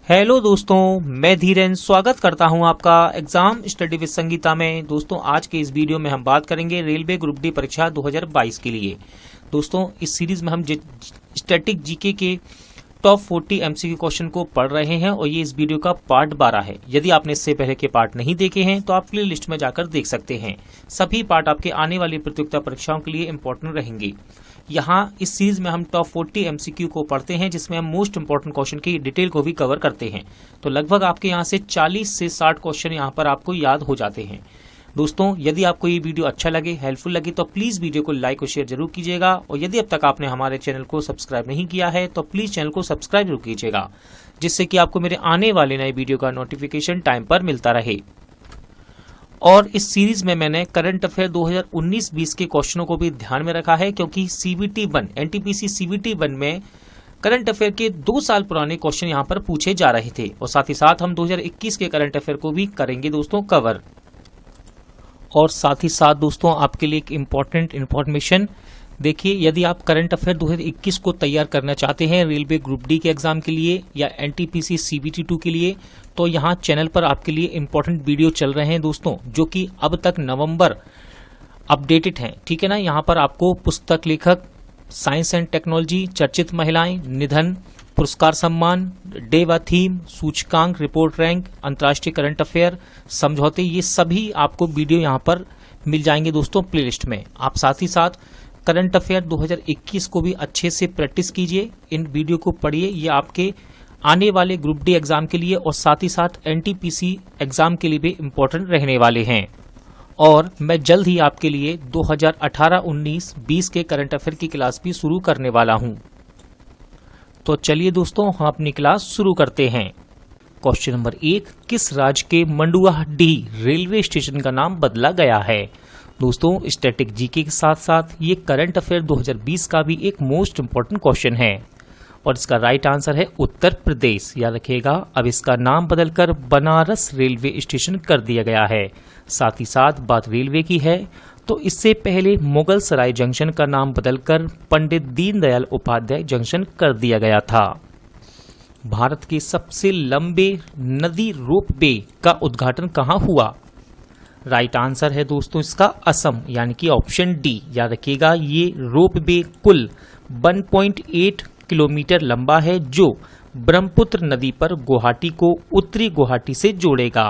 Hello दोस्तों, मैं धीरेन स्वागत करता हूं आपका एग्जाम स्टडी विद संगीता में। दोस्तों, आज के इस वीडियो में हम बात करेंगे रेलवे ग्रुप डी परीक्षा 2022 के लिए। दोस्तों, इस सीरीज में हम स्टैटिक जीके के टॉप 40 एमसीक्यू क्वेश्चन को पढ़ रहे हैं और ये इस वीडियो का पार्ट 12 है। यदि आपने इससे पहले के पार्ट नहीं देखे हैं तो आप प्ले लिस्ट में जाकर देख सकते हैं। सभी पार्ट आपके आने वाली प्रतियोगिता परीक्षाओं के लिए इंपॉर्टेंट रहेंगे। यहाँ इस सीरीज में हम टॉप 40 एमसीक्यू को पढ़ते हैं, जिसमें हम मोस्ट इंपॉर्टेंट क्वेश्चन की डिटेल को भी कवर करते हैं। तो लगभग आपके यहाँ से 40 से 60 क्वेश्चन यहाँ पर आपको याद हो जाते हैं। दोस्तों, यदि आपको ये वीडियो अच्छा लगे, हेल्पफुल लगे, तो प्लीज वीडियो को लाइक और शेयर जरूर कीजिएगा। और यदि अब तक आपने हमारे चैनल को सब्सक्राइब नहीं किया है तो प्लीज चैनल को सब्सक्राइब जरूर कीजिएगा, जिससे कि आपको मेरे आने वाले नए वीडियो का नोटिफिकेशन टाइम पर मिलता रहे। और इस सीरीज में मैंने करंट अफेयर 2019-20 के क्वेश्चनों को भी ध्यान में रखा है, क्योंकि CBT 1 NTPC CBT 1 में करंट अफेयर के 2 साल पुराने क्वेश्चन यहाँ पर पूछे जा रहे थे। और साथ ही साथ हम 2021 के करंट अफेयर को भी करेंगे दोस्तों कवर। और साथ ही साथ दोस्तों, आपके लिए एक इम्पोर्टेंट इन्फॉर्मेशन देखिए, यदि आप करंट अफेयर 2021 को तैयार करना चाहते हैं रेलवे ग्रुप डी के एग्जाम के लिए या NTPC CBT 2 के लिए, तो यहाँ चैनल पर आपके लिए इम्पोर्टेंट वीडियो चल रहे हैं दोस्तों, जो कि अब तक नवंबर अपडेटेड हैं। ठीक है ना। यहाँ पर आपको पुस्तक लेखक, साइंस एंड टेक्नोलॉजी, चर्चित महिलाएं, निधन, पुरस्कार सम्मान, डे व थीम, सूचकांक, रिपोर्ट रैंक, अंतर्राष्ट्रीय करंट अफेयर, समझौते, ये सभी आपको वीडियो यहाँ पर मिल जाएंगे दोस्तों प्लेलिस्ट में। आप साथ ही साथ करंट अफेयर 2021 को भी अच्छे से प्रैक्टिस कीजिए, इन वीडियो को पढ़िए। ये आपके आने वाले ग्रुप डी एग्जाम के लिए और साथ ही साथ NTPC एग्जाम के लिए भी इम्पोर्टेंट रहने वाले हैं। और मैं जल्द ही आपके लिए 2018-19-20 के करंट अफेयर की क्लास भी शुरू करने वाला हूं। तो चलिए दोस्तों, हम अपनी क्लास शुरू करते हैं। क्वेश्चन नंबर 1, किस राज्य के मंडुआडीह रेलवे स्टेशन का नाम बदला गया है? दोस्तों, स्टैटिक जीके के साथ साथ ये करंट अफेयर 2020 का भी एक मोस्ट इंपॉर्टेंट क्वेश्चन है और इसका राइट आंसर है उत्तर प्रदेश। याद रखिएगा, अब इसका नाम बदलकर बनारस रेलवे स्टेशन कर दिया गया है। साथ ही साथ बात रेलवे की है तो इससे पहले मुगल सराय जंक्शन का नाम बदलकर पंडित दीनदयाल उपाध्याय जंक्शन कर दिया गया था। भारत के सबसे लंबे नदी रोपवे का उद्घाटन कहाँ हुआ? राइट आंसर है दोस्तों इसका असम, यानी कि ऑप्शन डी। याद रखिएगा, ये रोपवे कुल 1.8 किलोमीटर लंबा है, जो ब्रह्मपुत्र नदी पर गुवाहाटी को उत्तरी गुवाहाटी से जोड़ेगा।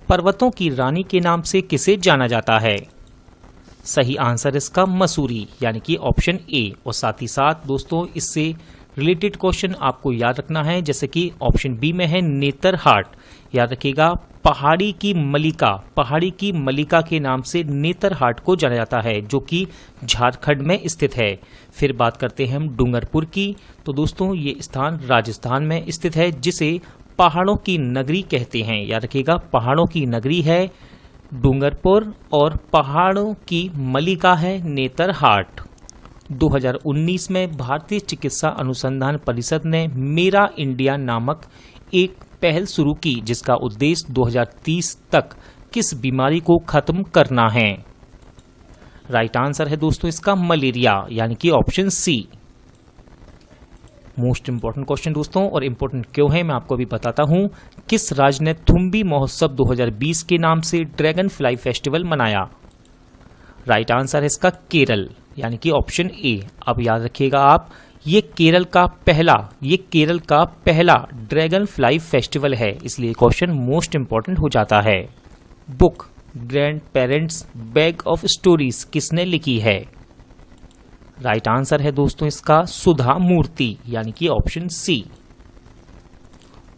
पर्वतों की रानी के नाम से किसे जाना जाता है? सही आंसर इसका मसूरी, यानी कि ऑप्शन ए। और साथ ही साथ दोस्तों, इससे रिलेटेड क्वेश्चन आपको याद रखना है, जैसे कि ऑप्शन बी में है नेतरहाट। याद रखिएगा, पहाड़ी की मलिका के नाम से नेतरहाट को जाना जाता है, जो कि झारखंड में स्थित है। फिर बात करते हैं हम डूंगरपुर की। तो दोस्तों, ये स्थान राजस्थान में स्थित है, जिसे पहाड़ों की नगरी कहते हैं। याद रखिएगा, पहाड़ों की नगरी है डूंगरपुर और पहाड़ों की मलिका है नेतरहाट। 2019 में भारतीय चिकित्सा अनुसंधान परिषद ने मेरा इंडिया नामक एक पहल शुरू की, जिसका उद्देश्य 2030 तक किस बीमारी को खत्म करना है? राइट आंसर है दोस्तों इसका मलेरिया, यानी कि option C. Most important question दोस्तों, और इंपॉर्टेंट क्यों है मैं आपको अभी बताता हूं। किस राज्य ने थुम्बी महोत्सव 2020 के नाम से ड्रैगन फ्लाई फेस्टिवल मनाया? राइट आंसर है इसका केरल, यानी कि ऑप्शन ए। अब याद रखिएगा आप, ये केरल का पहला ड्रैगन फ्लाई फेस्टिवल है, इसलिए क्वेश्चन मोस्ट इंपॉर्टेंट हो जाता है। Book grand parents bag of stories किसने लिखी है? राइट आंसर है दोस्तों इसका सुधा मूर्ति, यानी कि ऑप्शन सी।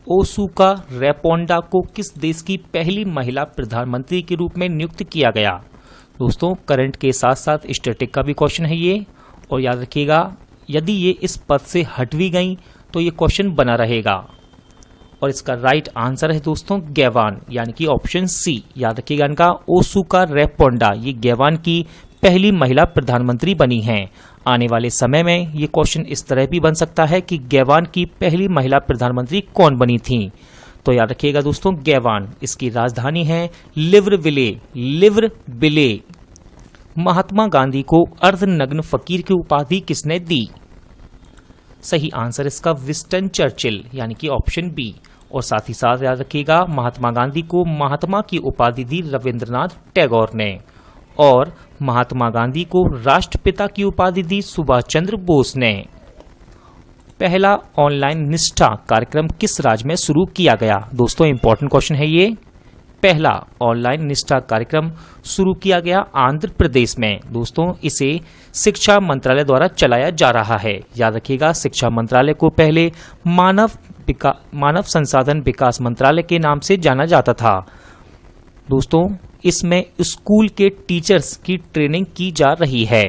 ओसुका रेपोंडा को किस देश की पहली महिला प्रधानमंत्री के रूप में नियुक्त किया गया? दोस्तों, करंट के साथ साथ स्टैटिक का भी क्वेश्चन है ये। और याद रखिएगा, यदि ये इस पद से हट भी गई तो ये क्वेश्चन बना रहेगा। और इसका राइट आंसर है दोस्तों गैवान, यानी कि ऑप्शन सी। याद रखिएगा, इनका ओसुका रेपोंडा ये गैवान की पहली महिला प्रधानमंत्री बनी हैं। आने वाले समय में ये क्वेश्चन इस तरह भी बन सकता है कि गैवान की पहली महिला प्रधानमंत्री कौन बनी थी? तो याद रखिएगा दोस्तों गैवान। इसकी राजधानी है लिब्रविले। महात्मा गांधी को अर्धनग्न फकीर की उपाधि किसने दी? सही आंसर इसका विंस्टन चर्चिल यानी कि ऑप्शन बी। और साथ ही साथ याद रखिएगा महात्मा गांधी को महात्मा की उपाधि दी रविंद्रनाथ टैगोर ने, और महात्मा गांधी को राष्ट्रपिता की उपाधि दी सुभाष चंद्र बोस ने। पहला ऑनलाइन निष्ठा कार्यक्रम किस राज्य में शुरू किया गया? दोस्तों इंपॉर्टेंट क्वेश्चन है ये। पहला ऑनलाइन निष्ठा कार्यक्रम शुरू किया गया आंध्र प्रदेश में। दोस्तों इसे शिक्षा मंत्रालय द्वारा चलाया जा रहा है। याद रखिएगा शिक्षा मंत्रालय को पहले मानव संसाधन विकास मंत्रालय के नाम से जाना जाता था। दोस्तों इसमें स्कूल के टीचर्स की ट्रेनिंग की जा रही है।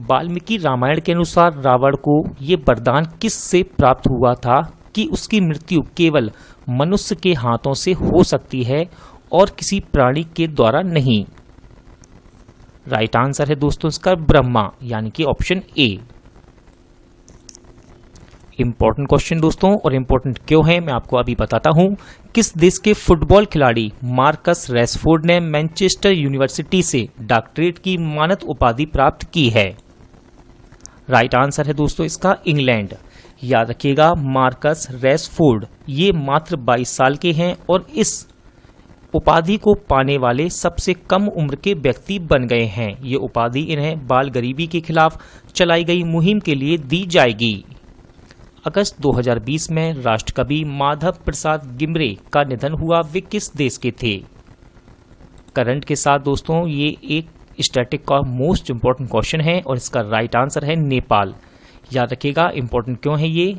वाल्मीकि रामायण के अनुसार रावण को ये वरदान किस से प्राप्त हुआ था कि उसकी मृत्यु केवल मनुष्य के हाथों से हो सकती है और किसी प्राणी के द्वारा नहीं? राइट आंसर है दोस्तों इसका ब्रह्मा यानी कि ऑप्शन ए। इंपॉर्टेंट क्वेश्चन दोस्तों, और इंपॉर्टेंट क्यों है मैं आपको अभी बताता हूं। किस देश के फुटबॉल खिलाड़ी मार्कस रैशफोर्ड ने मैनचेस्टर यूनिवर्सिटी से डॉक्टरेट की मानद उपाधि प्राप्त की है? राइट आंसर है दोस्तों इसका इंग्लैंड। याद रखिएगा मार्कस रैशफोर्ड ये मात्र 22 साल के हैं और इस उपाधि को पाने वाले सबसे कम उम्र के व्यक्ति बन गए हैं। ये उपाधि इन्हें बाल गरीबी के खिलाफ चलाई गई मुहिम के लिए दी जाएगी। अगस्त 2020 में राष्ट्रकवि माधव प्रसाद गिमरे का निधन हुआ। वे किस देश के थे? करंट के साथ दोस्तों ये एक स्टैटिक का मोस्ट इंपॉर्टेंट क्वेश्चन है और इसका राइट आंसर है नेपाल। याद रखिएगा इंपॉर्टेंट क्यों है ये।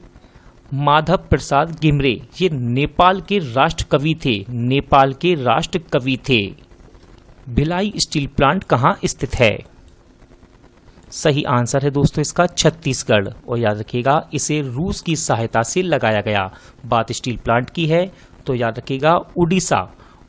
माधव प्रसाद गिमरे ये नेपाल के राष्ट्र कवि थे। नेपाल के राष्ट्र कवि थे। भिलाई स्टील प्लांट कहाँ स्थित है? सही आंसर है दोस्तों इसका छत्तीसगढ़। और याद रखिएगा इसे रूस की सहायता से लगाया गया। बात स्टील प्लांट की है तो याद रखिएगा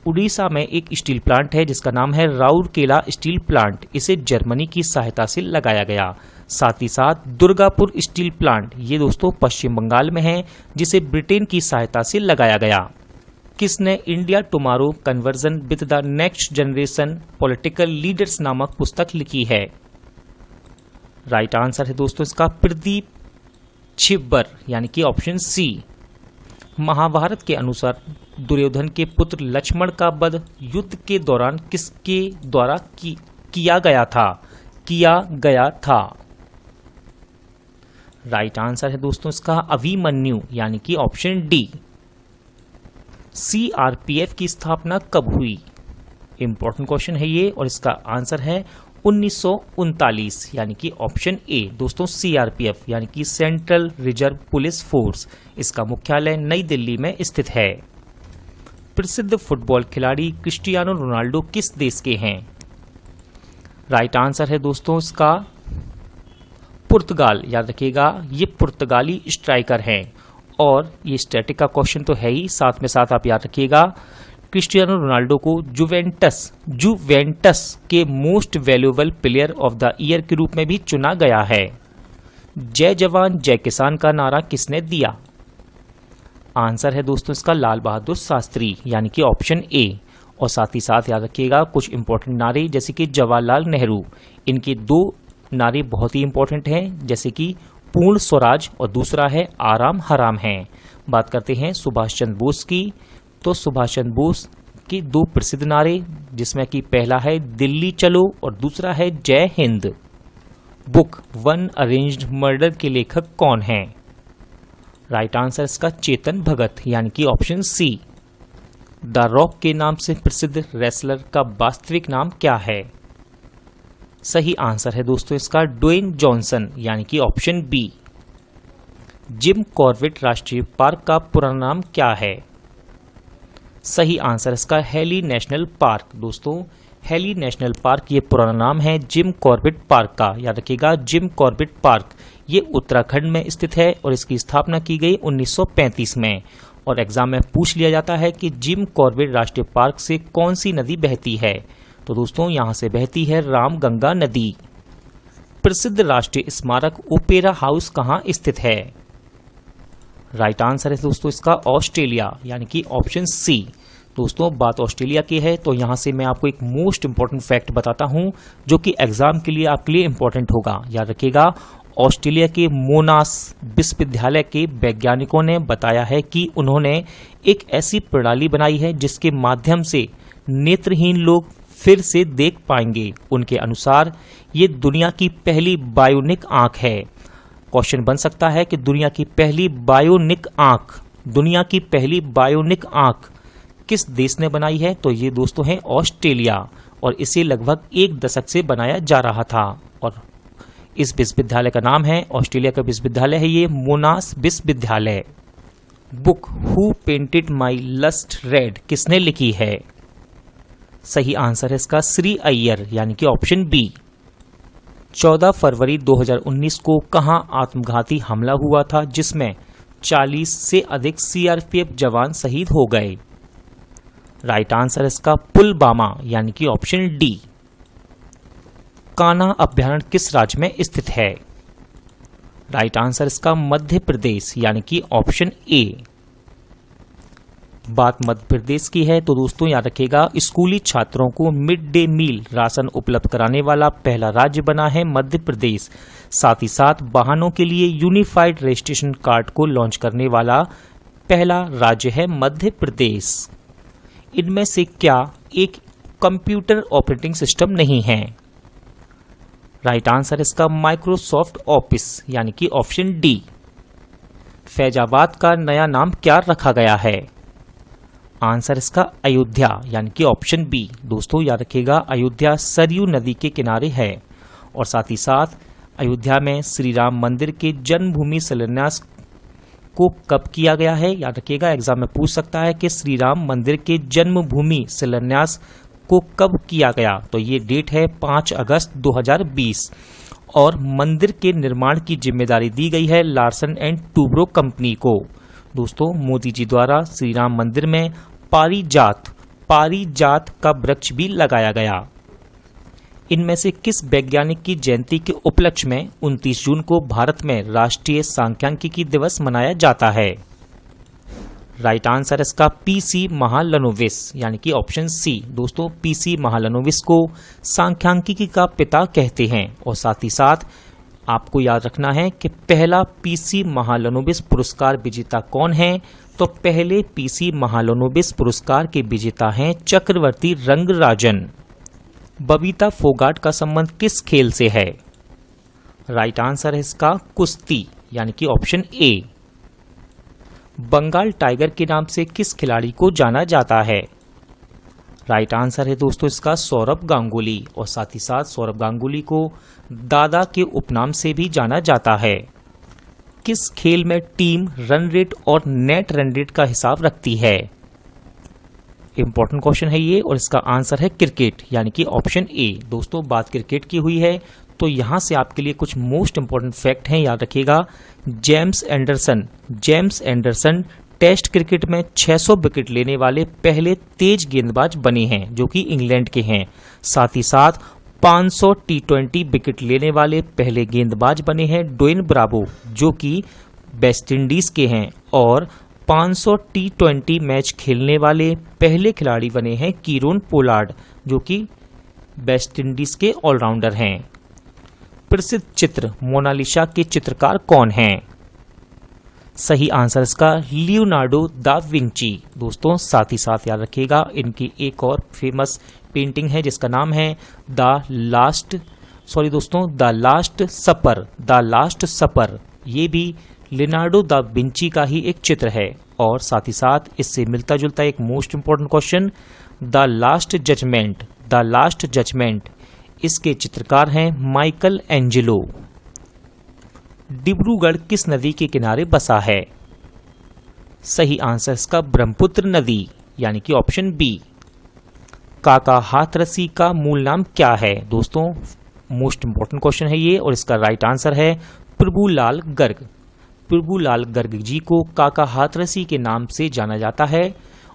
उड़ीसा में एक स्टील प्लांट है जिसका नाम है राउरकेला स्टील प्लांट। इसे जर्मनी की सहायता से लगाया गया। साथ ही साथ दुर्गापुर स्टील प्लांट ये दोस्तों पश्चिम बंगाल में है जिसे ब्रिटेन की सहायता से लगाया गया। किसने India tomorrow conversion with the next generation political leaders नामक पुस्तक लिखी है? राइट आंसर है दोस्तों इसका प्रदीप छिब्बर यानी कि ऑप्शन सी। महाभारत के अनुसार दुर्योधन के पुत्र लक्ष्मण का वध युद्ध के दौरान किसके द्वारा किया गया था? राइट आंसर है दोस्तों इसका अभिमन्यु यानी कि ऑप्शन डी। सीआरपीएफ की स्थापना कब हुई? इंपॉर्टेंट क्वेश्चन है ये और इसका आंसर है 1939 यानी कि ऑप्शन ए। दोस्तों सीआरपीएफ यानी कि सेंट्रल रिजर्व पुलिस फोर्स इसका मुख्यालय नई दिल्ली में स्थित है। प्रसिद्ध फुटबॉल खिलाड़ी क्रिस्टियानो रोनाल्डो किस देश के हैं? राइट आंसर है दोस्तों इसका पुर्तगाल। याद रखिएगा ये पुर्तगाली स्ट्राइकर हैं और ये स्टैटिक का क्वेश्चन तो है ही, साथ में साथ आप याद रखिएगा क्रिस्टियानो रोनाल्डो को जुवेंटस के most valuable player of the year के रूप में भी चुना गया है। जय जवान जय किसान का नारा किसने दिया? आंसर है दोस्तों इसका लाल बहादुर शास्त्री यानी कि ऑप्शन ए। और साथ ही साथ याद रखिएगा कुछ इंपॉर्टेंट नारे जैसे कि जवाहरलाल नेहरू, इनके 2 नारे बहुत ही इंपॉर्टेंट हैं जैसे कि पूर्ण स्वराज और दूसरा है आराम हराम है। बात करते हैं सुभाष चंद्र बोस की, तो सुभाष चंद्र बोस के 2 प्रसिद्ध नारे जिसमें कि पहला है दिल्ली चलो और दूसरा है जय Hind. Book one arranged murder के लेखक कौन हैं? राइट आंसर इसका चेतन भगत यानी कि ऑप्शन सी। द रॉक के नाम से प्रसिद्ध रेसलर का वास्तविक नाम क्या है? सही आंसर है दोस्तों इसका ड्वेन जॉनसन यानी कि ऑप्शन बी। जिम कॉर्बेट राष्ट्रीय पार्क का पुराना नाम क्या है? सही आंसर इसका हेली नेशनल पार्क। दोस्तों हेली नेशनल पार्क ये पुराना नाम है जिम कॉर्बेट पार्क का। याद रखिएगा जिम कॉर्बेट पार्क ये उत्तराखंड में स्थित है और इसकी स्थापना की गई 1935 में। और एग्जाम में पूछ लिया जाता है कि जिम कॉर्बेट राष्ट्रीय पार्क से कौन सी नदी बहती है? तो दोस्तों यहां से बहती है रामगंगा नदी। प्रसिद्ध राष्ट्रीय स्मारक ओपेरा हाउस कहां स्थित है? राइट आंसर है दोस्तों इसका ऑस्ट्रेलिया यानी कि ऑप्शन सी। दोस्तों बात ऑस्ट्रेलिया की है तो यहां से मैं आपको एक मोस्ट इंपॉर्टेंट फैक्ट बताता हूं जो कि एग्जाम के लिए आपके लिए इंपॉर्टेंट होगा। याद रखिएगा ऑस्ट्रेलिया के मोनास विश्वविद्यालय के वैज्ञानिकों ने बताया है कि उन्होंने एक ऐसी प्रणाली बनाई है जिसके माध्यम से नेत्रहीन लोग फिर से देख पाएंगे। उनके अनुसार ये दुनिया की पहली बायोनिक आंख है। क्वेश्चन बन सकता है कि दुनिया की पहली बायोनिक आंख किस देश ने बनाई है? तो ये दोस्तों है ऑस्ट्रेलिया, और इसे लगभग 1 दशक से बनाया जा रहा था। और इस विश्वविद्यालय का नाम है, ऑस्ट्रेलिया का विश्वविद्यालय है ये मोनास विश्वविद्यालय। Book who painted my lust red किसने लिखी है? सही आंसर है इसका श्री अय्यर, यानी कि ऑप्शन बी। 14 फरवरी 2019 को कहां आत्मघाती हमला हुआ था जिसमें 40 से अधिक सीआरपीएफ जवान शहीद हो गए? राइट आंसर इसका पुलवामा, यानी कि ऑप्शन डी। कान्हा अभ्यारण्य किस राज्य में स्थित है? राइट आंसर इसका मध्य प्रदेश, यानी कि ऑप्शन ए। बात मध्य प्रदेश की है तो दोस्तों याद रखिएगा, स्कूली छात्रों को मिड डे मील राशन उपलब्ध कराने वाला पहला राज्य बना है मध्य प्रदेश। साथ ही साथ वाहनों के लिए यूनिफाइड रजिस्ट्रेशन कार्ड को लॉन्च करने वाला पहला राज्य है मध्य प्रदेश। इनमें से क्या एक कंप्यूटर ऑपरेटिंग सिस्टम नहीं है? राइट आंसर इसका माइक्रोसॉफ्ट ऑफिस, यानी कि ऑप्शन डी। फैजाबाद का नया नाम क्या रखा गया है? आंसर इसका अयोध्या, यानी कि ऑप्शन बी। दोस्तों याद रखिएगा, अयोध्या सरयू नदी के किनारे है। और साथ ही साथ अयोध्या में श्री राम मंदिर के जन्मभूमि शिलान्यास को कब किया गया है? याद रखिएगा, एग्जाम में पूछ सकता है कि श्री राम मंदिर के जन्मभूमि शिलान्यास को कब किया गया? तो ये डेट है 5 अगस्त 2020। और मंदिर के निर्माण की जिम्मेदारी दी गई है लार्सन एंड टूब्रो कंपनी को। दोस्तों मोदी जी द्वारा श्री राम मंदिर में पारिजात का वृक्ष भी लगाया गया। इनमें से किस वैज्ञानिक की जयंती के उपलक्ष्य में 29 जून को भारत में राष्ट्रीय सांख्यिकी दिवस मनाया जाता है? राइट आंसर इसका पीसी महालनोबिस, यानी कि ऑप्शन सी। दोस्तों पीसी महालनोबिस को सांख्यिकी का पिता कहते हैं। और साथ ही साथ आपको याद रखना है कि पहला पीसी महालनोबिस पुरस्कार विजेता कौन है? तो पहले पीसी महालनोबिस पुरस्कार के विजेता हैं चक्रवर्ती रंगराजन। बबीता फोगाट का संबंध किस खेल से है? राइट आंसर है इसका कुश्ती, यानी कि ऑप्शन ए। बंगाल टाइगर के नाम से किस खिलाड़ी को जाना जाता है? राइट आंसर है दोस्तों इसका सौरभ गांगुली। और साथ ही साथ सौरभ गांगुली को दादा के उपनाम से भी जाना जाता है। किस खेल में टीम रन रेट और नेट रन रेट का हिसाब रखती है? इंपॉर्टेंट क्वेश्चन है ये, और इसका आंसर है क्रिकेट, यानी कि ऑप्शन ए। दोस्तों बात क्रिकेट की हुई है तो यहां से आपके लिए कुछ मोस्ट इंपॉर्टेंट फैक्ट हैं, याद रखिएगा। जेम्स एंडरसन टेस्ट क्रिकेट में 600 विकेट लेने वाले पहले तेज गेंदबाज बने हैं, जो कि इंग्लैंड के हैं। साथ ही साथ 500 टी20 विकेट लेने वाले पहले गेंदबाज बने हैं ड्वेन ब्रावो, जो कि वेस्ट इंडीज के हैं। और 500 टी20 मैच खेलने वाले पहले खिलाड़ी बने हैं कीरोन पोलार्ड, जो कि वेस्ट इंडीज के ऑलराउंडर हैं। प्रसिद्ध चित्र मोनालिसा के चित्रकार कौन हैं? सही आंसर इसका लियोनार्डो दा विंची। दोस्तों साथ ही साथ याद रखिएगा, इनकी एक और फेमस पेंटिंग है जिसका नाम है द लास्ट सपर। ये भी लियोनार्डो दा विंची का ही एक चित्र है। और साथ ही साथ इससे मिलता जुलता एक most important question, the last judgement, इसके चित्रकार हैं माइकल एंजेलो। डिब्रूगढ़ किस नदी के किनारे बसा है? सही आंसर इसका ब्रह्मपुत्र नदी, यानी कि ऑप्शन बी। काका हाथरसी का मूल नाम क्या है? दोस्तों मोस्ट इंपॉर्टेंट क्वेश्चन है ये, और इसका राइट आंसर है प्रभुलाल गर्ग। प्रभुलाल गर्ग जी को काका हाथरसी के नाम से जाना जाता है।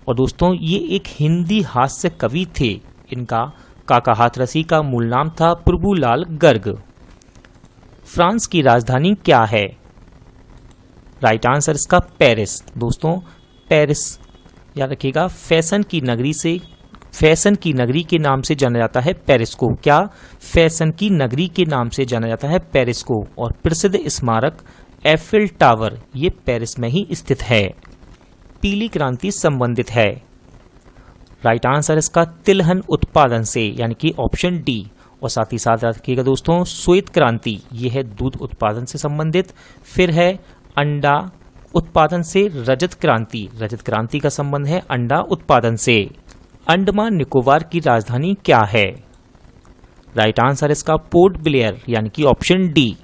और दोस्तों ये एक हिंदी हास्य कवि थे। इनका काका हाथरसी का मूल नाम था प्रभुलाल गर्ग। फ्रांस की राजधानी क्या है? राइट आंसर इसका पेरिस। दोस्तों पेरिस याद रखिएगा फैशन की नगरी से फैशन की नगरी के नाम से जाना जाता है पेरिस को। क्या? फैशन की नगरी के नाम से जाना जाता है पेरिस को। और प्रसिद्ध स्मारक एफिल टावर ये पेरिस में ही स्थित है। पीली क्रांति संबंधित है। राइट आंसर इसका तिलहन उत्पादन से, यानी कि ऑप्शन डी। और साथ ही साथ रखिएगा दोस्तों, श्वेत क्रांति ये है दूध उत्पादन से संबंधित। फिर है अंडा उत्पादन से रजत क्रांति। रजत क्रांति का संबंध है अंडा उत्पादन से। अंडमान निकोबार की राजधानी क्या है? राइट आंसर इसका पोर्ट ब्लेयर, यानी कि ऑप्शन डी।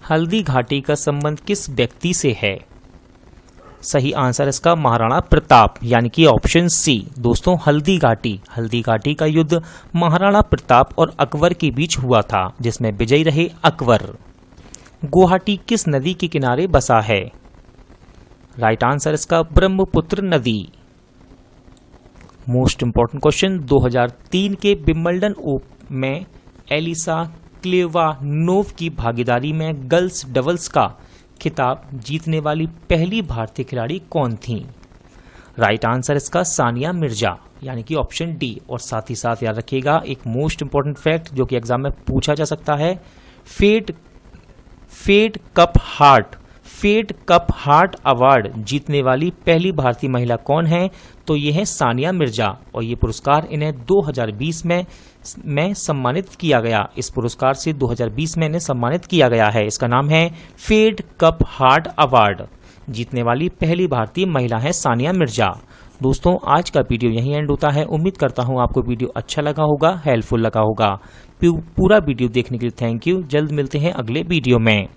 हल्दी घाटी का संबंध किस व्यक्ति से है? सही आंसर इसका महाराणा प्रताप, यानी कि ऑप्शन सी। दोस्तों हल्दी घाटी का युद्ध महाराणा प्रताप और अकबर के बीच हुआ था, जिसमें विजयी रहे अकबर। गुवाहाटी किस नदी के किनारे बसा है? राइट आंसर इसका ब्रह्मपुत्र नदी। मोस्ट इंपॉर्टेंट क्वेश्चन, 2003 के विंबलडन ओपन में एलिसा क्लेवानोव की भागीदारी में गर्ल्स डबल्स का खिताब जीतने वाली पहली भारतीय खिलाड़ी कौन थी? राइट आंसर इसका सानिया मिर्जा, यानी कि ऑप्शन डी। और साथ ही साथ याद रखिएगा एक मोस्ट इंपॉर्टेंट फैक्ट जो कि एग्जाम में पूछा जा सकता है, फेड कप हार्ट अवार्ड जीतने वाली पहली भारतीय महिला कौन है? तो ये है सानिया मिर्जा। और ये पुरस्कार इन्हें 2020 में सम्मानित किया गया। इस पुरस्कार से 2020 में इन्हें सम्मानित किया गया है। इसका नाम है फेड कप हार्ट अवार्ड। जीतने वाली पहली भारतीय महिला है सानिया मिर्जा। दोस्तों आज का वीडियो यहीं एंड होता है। उम्मीद करता हूँ आपको वीडियो अच्छा लगा होगा, हेल्पफुल लगा होगा। पूरा वीडियो देखने के लिए थैंक यू। जल्द मिलते हैं अगले वीडियो में।